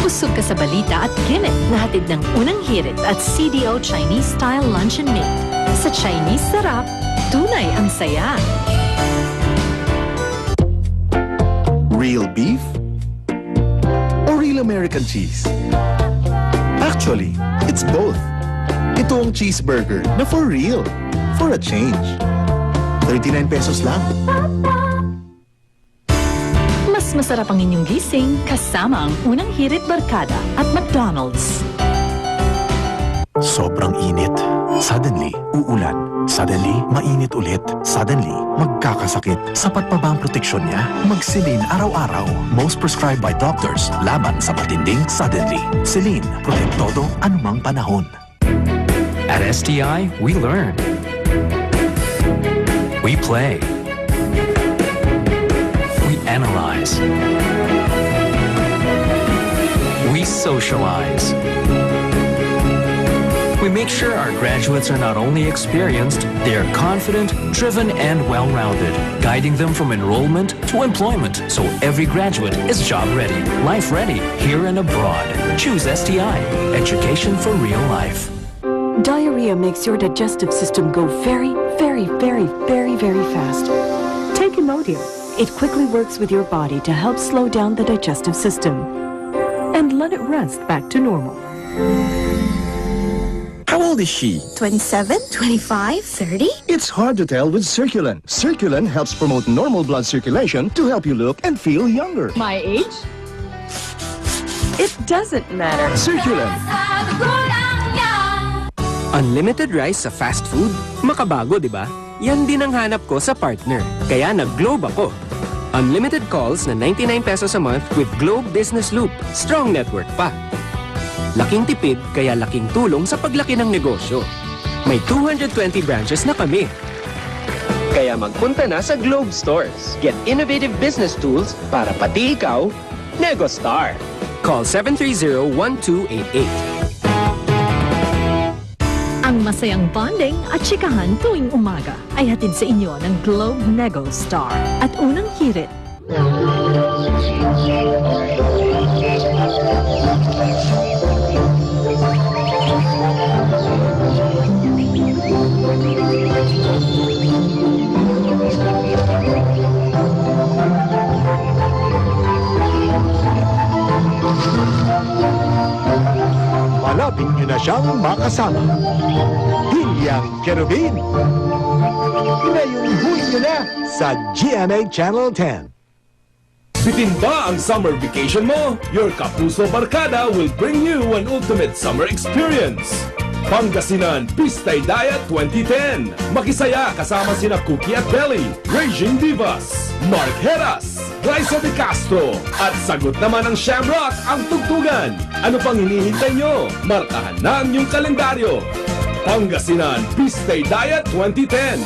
Busog ka sa balita at ginit na hatid ng unang hirit at CDO Chinese Style Luncheon Mate. Sa Chinese sarap, tunay ang saya. Real beef or real American cheese? Actually, it's both. Ito ang cheeseburger na for real, for a change. 39 pesos lang. Mas masarap ang inyong gising kasama ang unang hirit barkada at McDonald's. Sobrang init. Suddenly, uulan. Suddenly, mainit ulit. Suddenly, magkakasakit. Sapat pa ba ang proteksyon niya? Magsilin araw-araw. Most prescribed by doctors. Laban sa matinding suddenly. Silin, protect todo anumang panahon. At STI, we learn. We play. We analyze. We socialize. We make sure our graduates are not only experienced, they are confident, driven, and well-rounded, guiding them from enrollment to employment, so every graduate is job-ready, life-ready, here and abroad. Choose STI, education for real life. Diarrhea makes your digestive system go very fast. Take Imodium. It quickly works with your body to help slow down the digestive system and let it rest back to normal. How old is she? 27, 25, 30? It's hard to tell with Circulen. Circulen helps promote normal blood circulation to help you look and feel younger. My age? It doesn't matter. Circulen. Unlimited rice sa fast food? Makabago, di ba? Yan din ang hanap ko sa partner. Kaya nag-Globe ako. Unlimited calls na 99 pesos a month with Globe Business Loop. Strong network pa. Laking tipid, kaya laking tulong sa paglaki ng negosyo. May 220 branches na kami. Kaya magpunta na sa Globe Stores. Get innovative business tools para pati ikaw, Negostar. Call 730-1288. Ang masayang bonding at chikahan tuwing umaga ay hatid sa inyo ng Globe Nego Star at unang hirit. Malapit nyo na siyang makasama. Hilyang Cherubin. Ngayong huy nyo na sa GMA Channel 10. Bitin ba ang summer vacation mo? Your Kapuso Barkada will bring you an ultimate summer experience. Pangasinan Pistay Diet 2010. Makisaya kasama sina Cookie at Belly, Raging Divas, Mark Heras, Glyza De Castro, at sagot naman ng Shamrock ang tugtugan. Ano pang hinihintay nyo? Markahan na ang inyong kalendaryo. Pangasinan Pistay Diet 2010.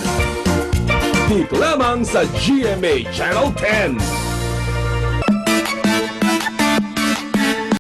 Dito lamang sa GMA Channel 10.